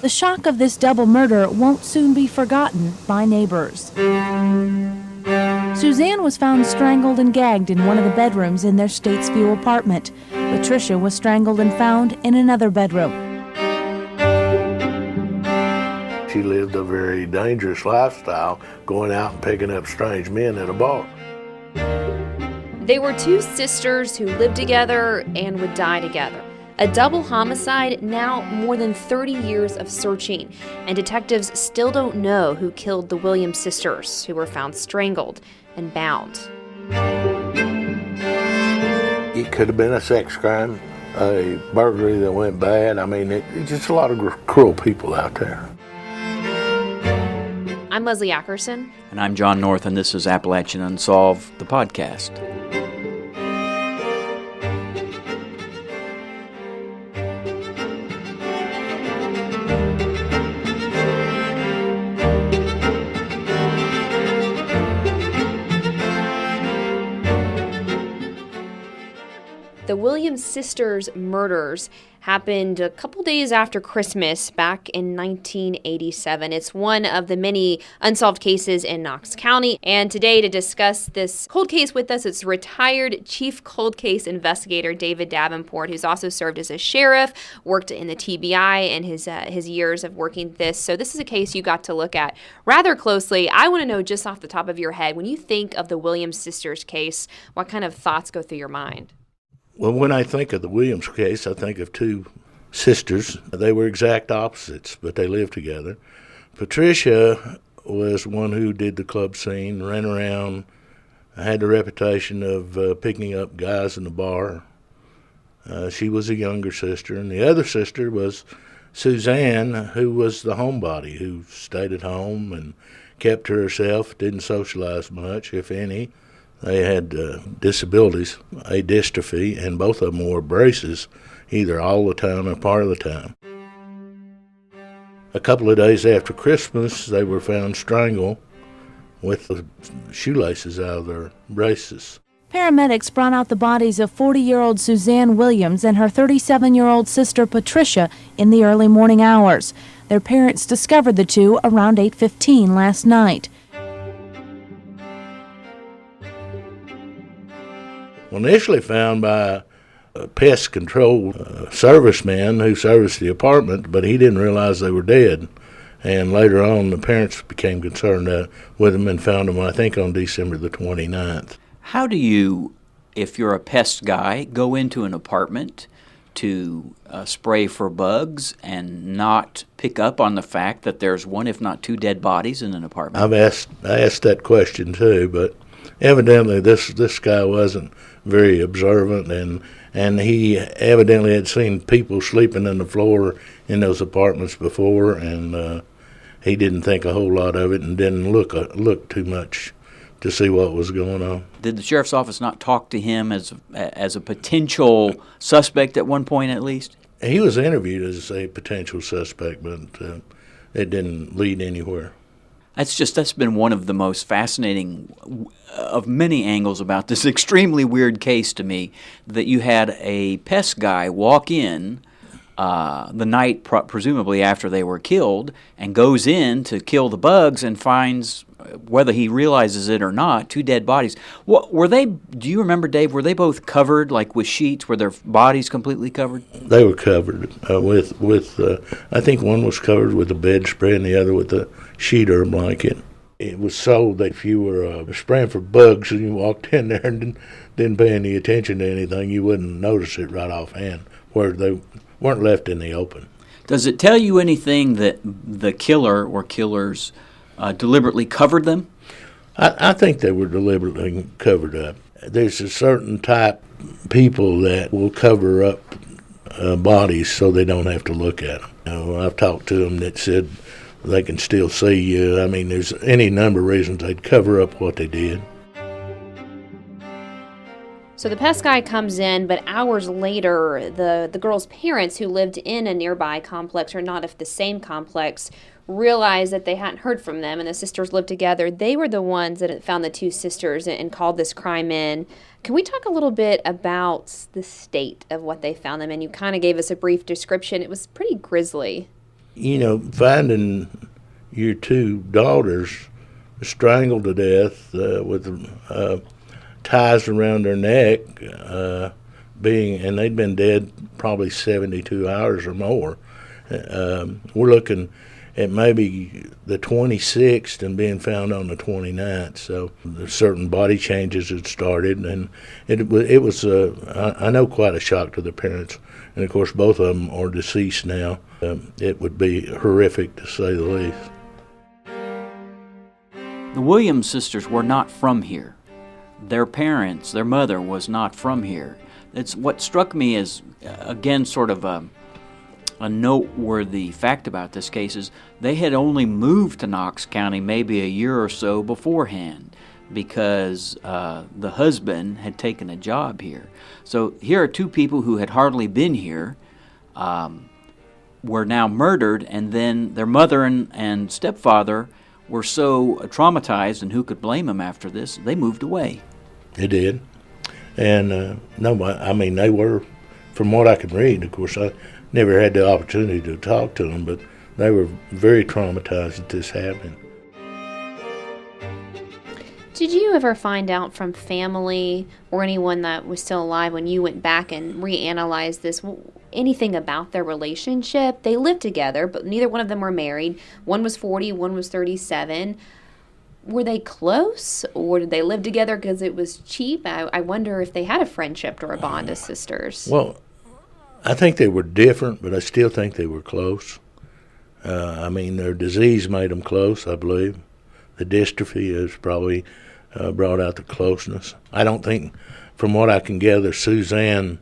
The shock of this double murder won't soon be forgotten by neighbors. Suzanne was found strangled and gagged in one of the bedrooms in their Statesview apartment. Patricia was strangled and found in another bedroom. She lived a very dangerous lifestyle, going out and picking up strange men at a bar. They were two sisters who lived together and would die together. A double homicide, now more than 30 years of searching, and detectives still don't know who killed the Williams sisters, who were found strangled and bound. It could have been a sex crime, a burglary that went bad. I mean, it's just a lot of cruel people out there. I'm Leslie Ackerson. And I'm John North, and this is Appalachian Unsolved The Podcast. The Williams sisters' murders happened a couple days after Christmas back in 1987. It's one of the many unsolved cases in Knox County. And today to discuss this cold case with us, it's retired chief cold case investigator David Davenport, who's also served as a sheriff, worked in the TBI in his years of working this. So this is a case you got to look at rather closely. I want to know, just off the top of your head, when you think of the Williams sisters case, what kind of thoughts go through your mind? Well, when I think of the Williams case, I think of two sisters. They were exact opposites, but they lived together. Patricia was one who did the club scene, ran around, had the reputation of picking up guys in the bar. She was a younger sister, and the other sister was Suzanne, who was the homebody, who stayed at home and kept to herself, didn't socialize much, if any. They had disabilities, a dystrophy, and both of them wore braces, either all the time or part of the time. A couple of days after Christmas, they were found strangled with the shoelaces out of their braces. Paramedics brought out the bodies of 40-year-old Suzanne Williams and her 37-year-old sister Patricia in the early morning hours. Their parents discovered the two around 8:15 last night. Initially found by a pest control serviceman who serviced the apartment, but he didn't realize they were dead. And later on, the parents became concerned with them and found them, I think, on December the 29th. How do you, if you're a pest guy, go into an apartment to spray for bugs and not pick up on the fact that there's one, if not two, dead bodies in an apartment? I asked that question too, but evidently this guy wasn't very observant, and he evidently had seen people sleeping on the floor in those apartments before, and he didn't think a whole lot of it and didn't look too much to see what was going on. Did the sheriff's office not talk to him as a potential suspect at one point at least? He was interviewed as a potential suspect, but it didn't lead anywhere. That's been one of the most fascinating of many angles about this extremely weird case to me, that you had a pest guy walk in the night presumably after they were killed and goes in to kill the bugs and finds, whether he realizes it or not, two dead bodies. What were they? Do you remember, Dave? Were they both covered, like with sheets? Were their bodies completely covered? They were covered with I think one was covered with a bed spray and the other with a sheet or a blanket. It was sold that if you were spraying for bugs and you walked in there and didn't pay any attention to anything, you wouldn't notice it right offhand, where they weren't left in the open. Does it tell you anything that the killer or killers deliberately covered them? I think they were deliberately covered up. There's a certain type of people that will cover up bodies so they don't have to look at them. I've talked to them that said they can still see you. I mean, there's any number of reasons they'd cover up what they did. So the pest guy comes in, but hours later, the girl's parents, who lived in a nearby complex, or not if the same complex, realized that they hadn't heard from them, and the sisters lived together. They were the ones that had found the two sisters and called this crime in. Can we talk a little bit about the state of what they found them in? You kind of gave us a brief description. It was pretty grisly. finding your two daughters strangled to death with ties around their neck, and they'd been dead probably 72 hours or more. We're looking at maybe the 26th and being found on the 29th. So certain body changes had started, and it was I know, quite a shock to the parents. And of course, both of them are deceased now. It would be horrific, to say the least. The Williams sisters were not from here. Their parents, their mother, was not from here. It's what struck me as, again, sort of a noteworthy fact about this case is they had only moved to Knox County maybe a year or so beforehand because the husband had taken a job here. So here are two people who had hardly been here, were now murdered, and then their mother and stepfather were so traumatized, and who could blame them after this, they moved away. They did. And they were, from what I can read, of course, I never had the opportunity to talk to them, but they were very traumatized that this happened. Did you ever find out from family or anyone that was still alive when you went back and reanalyzed this, anything about their relationship? They lived together, but neither one of them were married. One was 40, one was 37. Were they close, or did they live together because it was cheap? I wonder if they had a friendship or a bond as sisters. Well, I think they were different, but I still think they were close. Their disease made them close, I believe. The dystrophy has probably brought out the closeness. I don't think, from what I can gather, Suzanne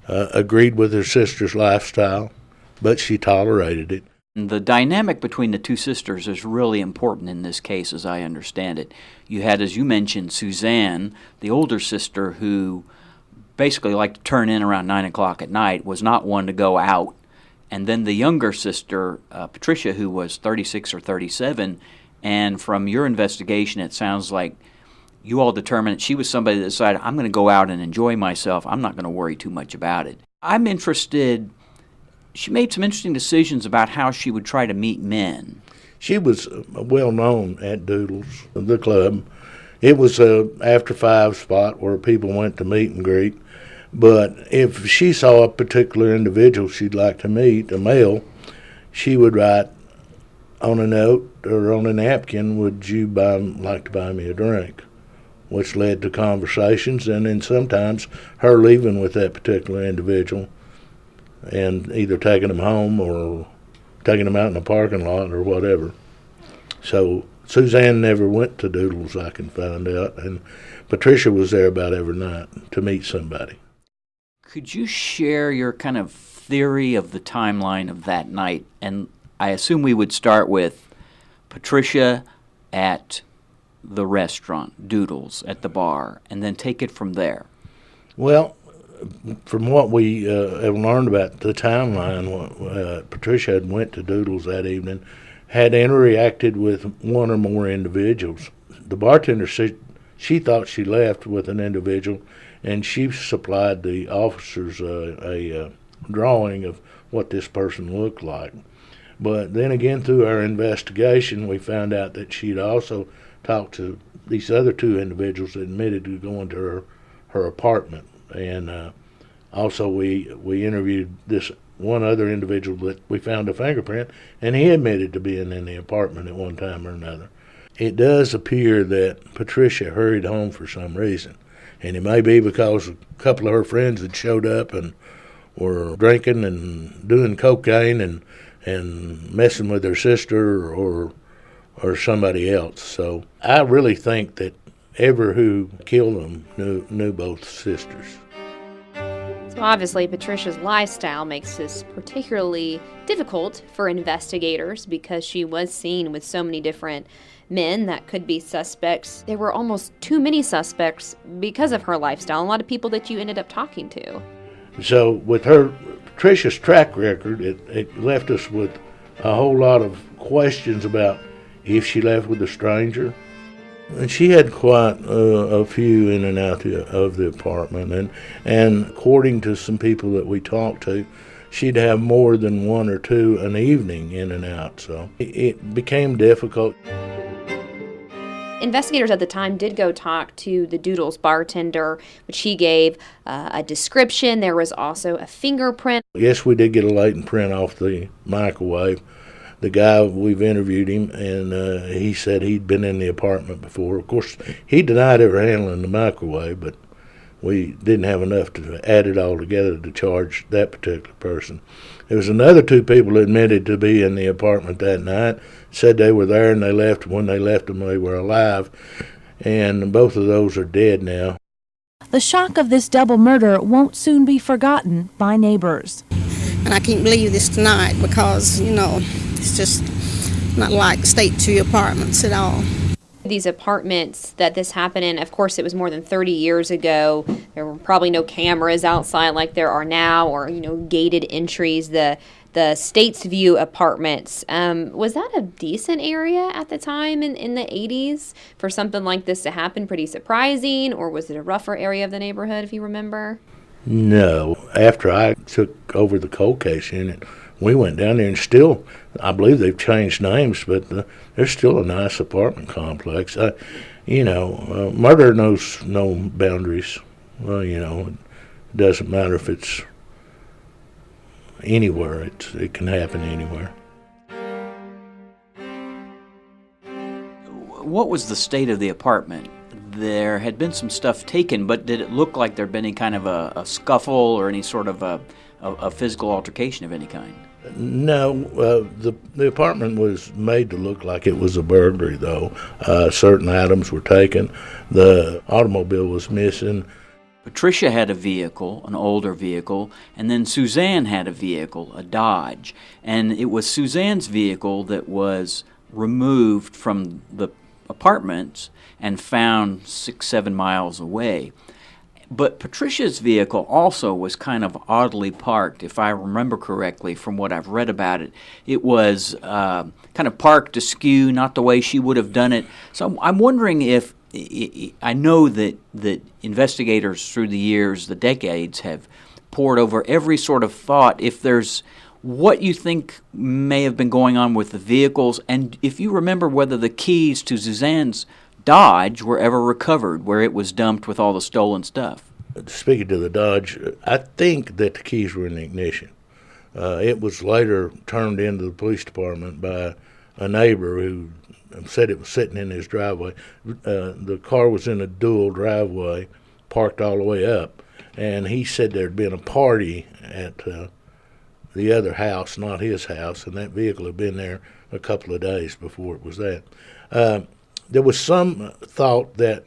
agreed with her sister's lifestyle, but she tolerated it. The dynamic between the two sisters is really important in this case, as I understand it. You had, as you mentioned, Suzanne, the older sister, who basically liked to turn in around 9 o'clock at night, was not one to go out. And then the younger sister, Patricia, who was 36 or 37, and from your investigation, it sounds like you all determined she was somebody that decided, I'm going to go out and enjoy myself. I'm not going to worry too much about it. I'm interested. She made some interesting decisions about how she would try to meet men. She was well known at Doodles, the club. It was a after 5 spot where people went to meet and greet. But if she saw a particular individual she'd like to meet, a male, she would write on a note or on a napkin, would you like to buy me a drink? Which led to conversations, and then sometimes her leaving with that particular individual and either taking them home or taking them out in the parking lot or whatever. So Suzanne never went to Doodles, I can find out, and Patricia was there about every night to meet somebody. Could you share your kind of theory of the timeline of that night? And I assume we would start with Patricia at the restaurant, Doodles, at the bar, and then take it from there. Well, from what we have learned about the timeline, Patricia had went to Doodles that evening, had interacted with one or more individuals. The bartender said she thought she left with an individual, and she supplied the officers a drawing of what this person looked like. But then again, through our investigation, we found out that she'd also talked to these other 2 individuals that admitted to going to her apartment. And also we interviewed this one other individual that we found a fingerprint, and he admitted to being in the apartment at one time or another. It does appear that Patricia hurried home for some reason, and it may be because a couple of her friends had showed up and were drinking and doing cocaine and messing with her sister or somebody else. So I really think that ever who killed them knew both sisters. So obviously, Patricia's lifestyle makes this particularly difficult for investigators because she was seen with so many different men that could be suspects. There were almost too many suspects because of her lifestyle, a lot of people that you ended up talking to. So with Patricia's track record, it left us with a whole lot of questions about if she left with a stranger. And she had quite a few in and out of the apartment, and according to some people that we talked to, she'd have more than one or two an evening in and out. So it became difficult. Investigators at the time did go talk to the Doodles bartender, which he gave a description. There was also a fingerprint. Yes, we did get a latent print off the microwave. The guy, we've interviewed him, and he said he'd been in the apartment before. Of course, he denied ever handling the microwave, but we didn't have enough to add it all together to charge that particular person. There was another two people who admitted to be in the apartment that night, said they were there, and they left. When they left them, they were alive, and both of those are dead now. The shock of this double murder won't soon be forgotten by neighbors. And I can't believe this tonight because, it's just not like State 2 apartments at all. These apartments that this happened in, of course, it was more than 30 years ago. There were probably no cameras outside like there are now, or gated entries. The States View apartments, was that a decent area at the time in the 80s for something like this to happen? Pretty surprising, or was it a rougher area of the neighborhood, if you remember? No. After I took over the cold case unit, we went down there, and still, I believe they've changed names, but there's still a nice apartment complex. Murder knows no boundaries. Well, it doesn't matter if it's anywhere. It can happen anywhere. What was the state of the apartment? There had been some stuff taken, but did it look like there had been any kind of a scuffle or any sort of a physical altercation of any kind? No, the apartment was made to look like it was a burglary, though. Certain items were taken. The automobile was missing. Patricia had a vehicle, an older vehicle, and then Suzanne had a vehicle, a Dodge. And it was Suzanne's vehicle that was removed from the apartments and found 6-7 miles away. But Patricia's vehicle also was kind of oddly parked, if I remember correctly from what I've read about it. It was kind of parked askew, not the way she would have done it. So I'm wondering if, I know that investigators through the years, the decades, have pored over every sort of thought, if there's what you think may have been going on with the vehicles, and if you remember whether the keys to Suzanne's Dodge were ever recovered, where it was dumped with all the stolen stuff. Speaking to the Dodge, I think that the keys were in the ignition. It was later turned into the police department by a neighbor who said it was sitting in his driveway. The car was in a dual driveway, parked all the way up, and he said there had been a party at the other house, not his house, and that vehicle had been there a couple of days before it was that. There was some thought that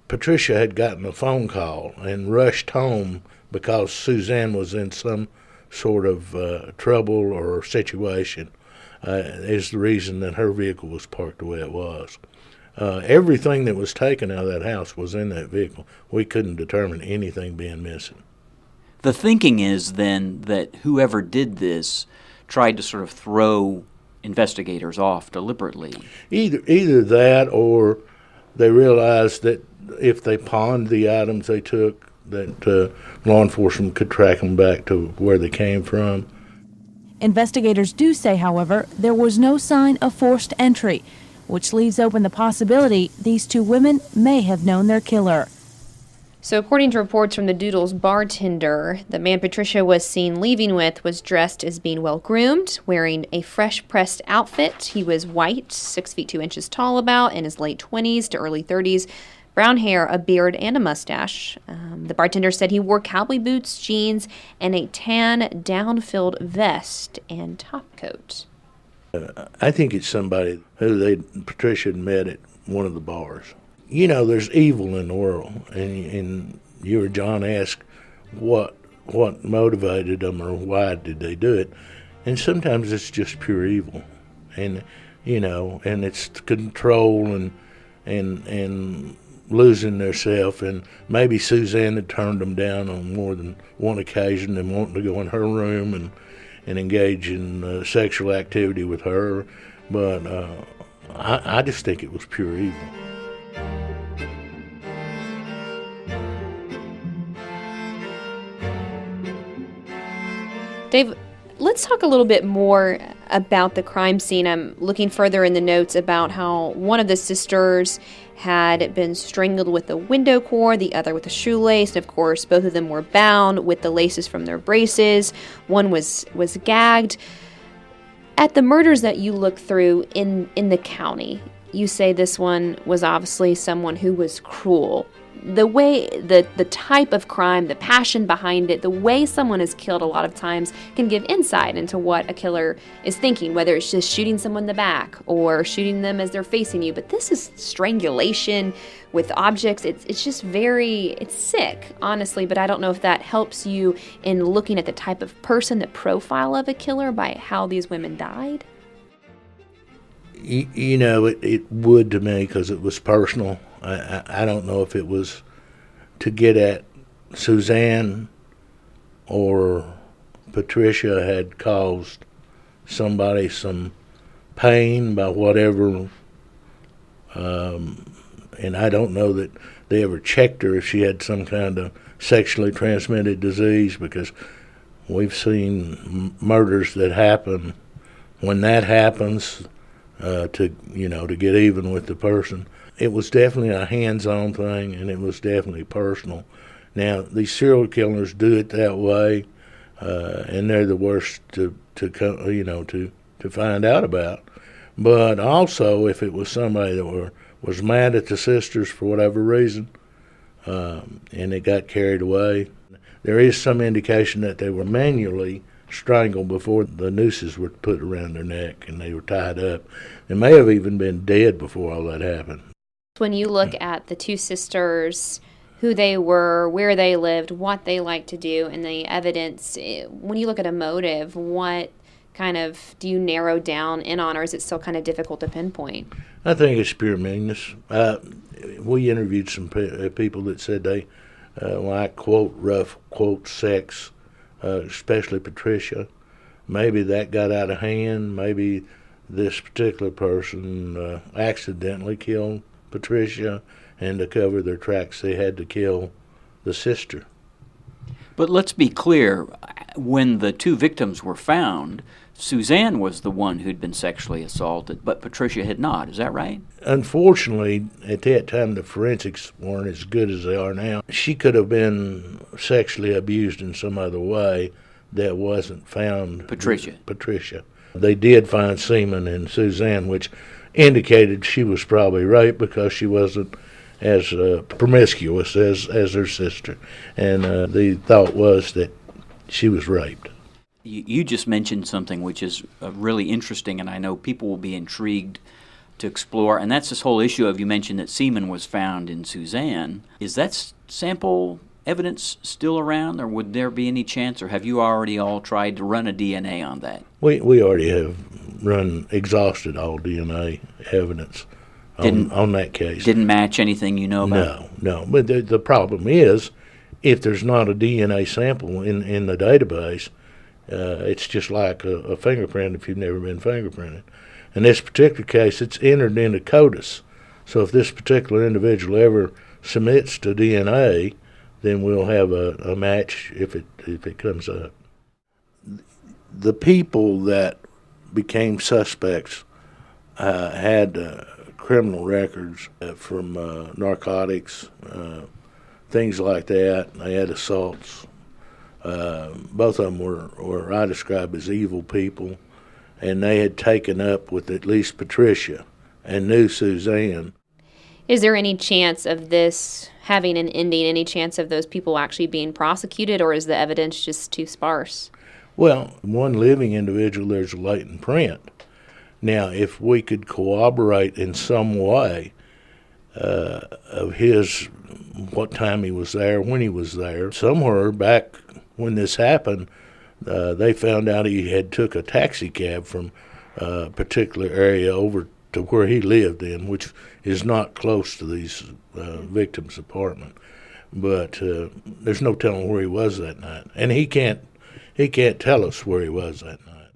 Patricia had gotten a phone call and rushed home because Suzanne was in some sort of trouble or situation, is the reason that her vehicle was parked the way it was. Everything that was taken out of that house was in that vehicle. We couldn't determine anything being missing. The thinking is then that whoever did this tried to sort of throw investigators off deliberately. Either that, or they realized that if they pawned the items they took, that law enforcement could track them back to where they came from. Investigators do say, however, there was no sign of forced entry, which leaves open the possibility these two women may have known their killer. So according to reports from the Doodles bartender, the man Patricia was seen leaving with was dressed as being well-groomed, wearing a fresh-pressed outfit. He was white, 6 feet 2 inches tall about, in his late 20s to early 30s, brown hair, a beard, and a mustache. The bartender said he wore cowboy boots, jeans, and a tan down-filled vest and topcoat. I think it's somebody who Patricia had met at one of the bars. There's evil in the world, and you or John asked what motivated them or why did they do it, and sometimes it's just pure evil, and it's control and losing theirself, and maybe Suzanne had turned them down on more than one occasion and wanting to go in her room and engage in sexual activity with her, but I just think it was pure evil. Dave, let's talk a little bit more about the crime scene. I'm looking further in the notes about how one of the sisters had been strangled with a window cord, the other with a shoelace, and of course both of them were bound with the laces from their braces. One was gagged. At the murders that you look through in the county, you say this one was obviously someone who was cruel. The way, the type of crime, the passion behind it, the way someone is killed a lot of times can give insight into what a killer is thinking, whether it's just shooting someone in the back or shooting them as they're facing you. But this is strangulation with objects. It's just it's sick, honestly, but I don't know if that helps you in looking at the type of person, the profile of a killer by how these women died. You know, it would to me because it was personal. I don't know if it was to get at Suzanne or Patricia had caused somebody some pain by whatever, and I don't know that they ever checked her if she had some kind of sexually transmitted disease, because we've seen murders that happen when that happens to get even with the person. It was definitely a hands-on thing, and it was definitely personal. Now, these serial killers do it that way, and they're the worst to find out about. But also, if it was somebody that was mad at the sisters for whatever reason, and it got carried away, there is some indication that they were manually strangled before the nooses were put around their neck and they were tied up. They may have even been dead before all that happened. When you look at the two sisters, who they were, where they lived, what they liked to do, and the evidence, when you look at a motive, what kind of do you narrow down in on, or is it still kind of difficult to pinpoint? I think it's pure meanness. We interviewed some people that said they like, quote, rough, quote, sex, especially Patricia. Maybe that got out of hand. Maybe this particular person accidentally killed Patricia, and to cover their tracks they had to kill the sister. But let's be clear, when the two victims were found, Suzanne was the one who'd been sexually assaulted, but Patricia had not. Is that right? Unfortunately, at that time the forensics weren't as good as they are now. She could have been sexually abused in some other way that wasn't found. Patricia. They did find semen in Suzanne, which indicated she was probably raped because she wasn't as promiscuous as her sister. And the thought was that she was raped. You just mentioned something which is really interesting, and I know people will be intrigued to explore, and that's this whole issue of, you mentioned that semen was found in Suzanne. Is that sample evidence still around, or would there be any chance, or have you already all tried to run a DNA on that? We already have exhausted all DNA evidence on that case. Didn't match anything you know about? No. But the problem is, if there's not a DNA sample in the database, it's just like a fingerprint if you've never been fingerprinted. In this particular case, it's entered into CODIS. So if this particular individual ever submits to DNA, then we'll have a match if it comes up. The people that became suspects had criminal records from narcotics, things like that. They had assaults. Both of them were I describe as evil people, and they had taken up with at least Patricia and knew Suzanne. Is there any chance of this having an ending, any chance of those people actually being prosecuted, or is the evidence just too sparse? Well, one living individual, there's a latent print. Now, if we could corroborate in some way of what time he was there, when he was there, somewhere back when this happened, they found out he had took a taxi cab from a particular area over to where he lived in, which is not close to these victims' apartment. But there's no telling where he was that night, and he can't tell us where he was that night.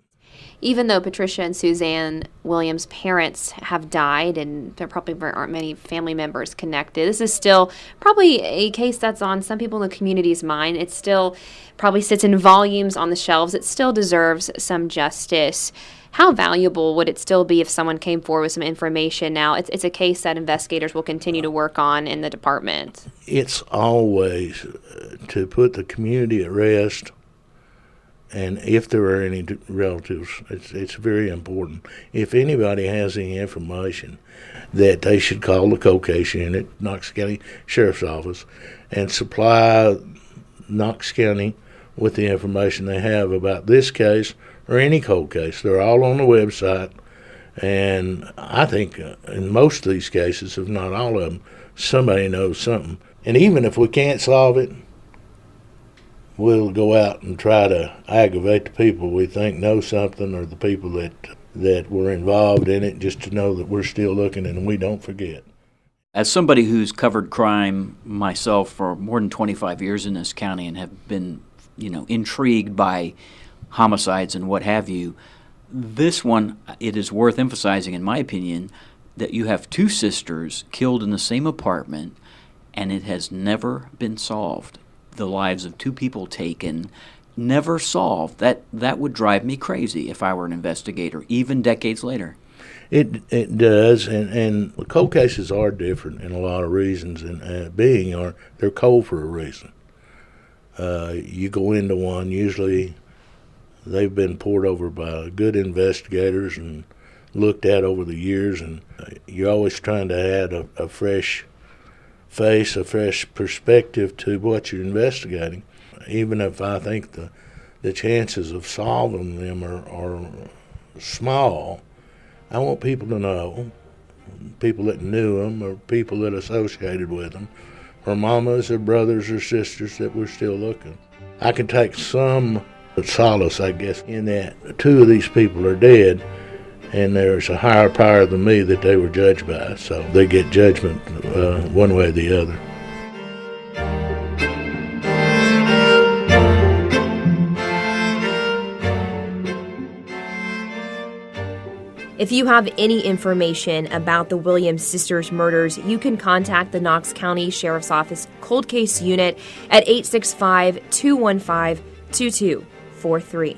even though Patricia and Suzanne Williams' parents have died and there probably aren't many family members connected, this is still probably a case that's on some people in the community's mind. It still probably sits in volumes on the shelves. It still deserves some justice. How valuable would it still be if someone came forward with some information now? It's a case that investigators will continue to work on in the department. It's always to put the community at rest. And if there are any relatives, it's very important. If anybody has any information, that they should call the cold case unit, Knox County Sheriff's Office, and supply Knox County with the information they have about this case or any cold case. They're all on the website. And I think in most of these cases, if not all of them, somebody knows something. And even if we can't solve it, we'll go out and try to aggravate the people we think know something, or the people that were involved in it, just to know that we're still looking and we don't forget. As somebody who's covered crime myself for more than 25 years in this county and have been, intrigued by homicides and what have you, this one, it is worth emphasizing, in my opinion, that you have two sisters killed in the same apartment and it has never been solved. The lives of two people taken, never solved. That would drive me crazy if I were an investigator, even decades later. It does, and the cold cases are different in a lot of reasons, and they're cold for a reason. You go into one, usually they've been pored over by good investigators and looked at over the years, and you're always trying to add a fresh face, a fresh perspective to what you're investigating. Even if I think the chances of solving them are small, I want people to know, people that knew them or people that associated with them, or mamas or brothers or sisters, that we're still looking. I can take some solace, I guess, in that two of these people are dead, and there's a higher power than me that they were judged by, so they get judgment one way or the other. If you have any information about the Williams sisters' murders, you can contact the Knox County Sheriff's Office Cold Case Unit at 865-215-2243.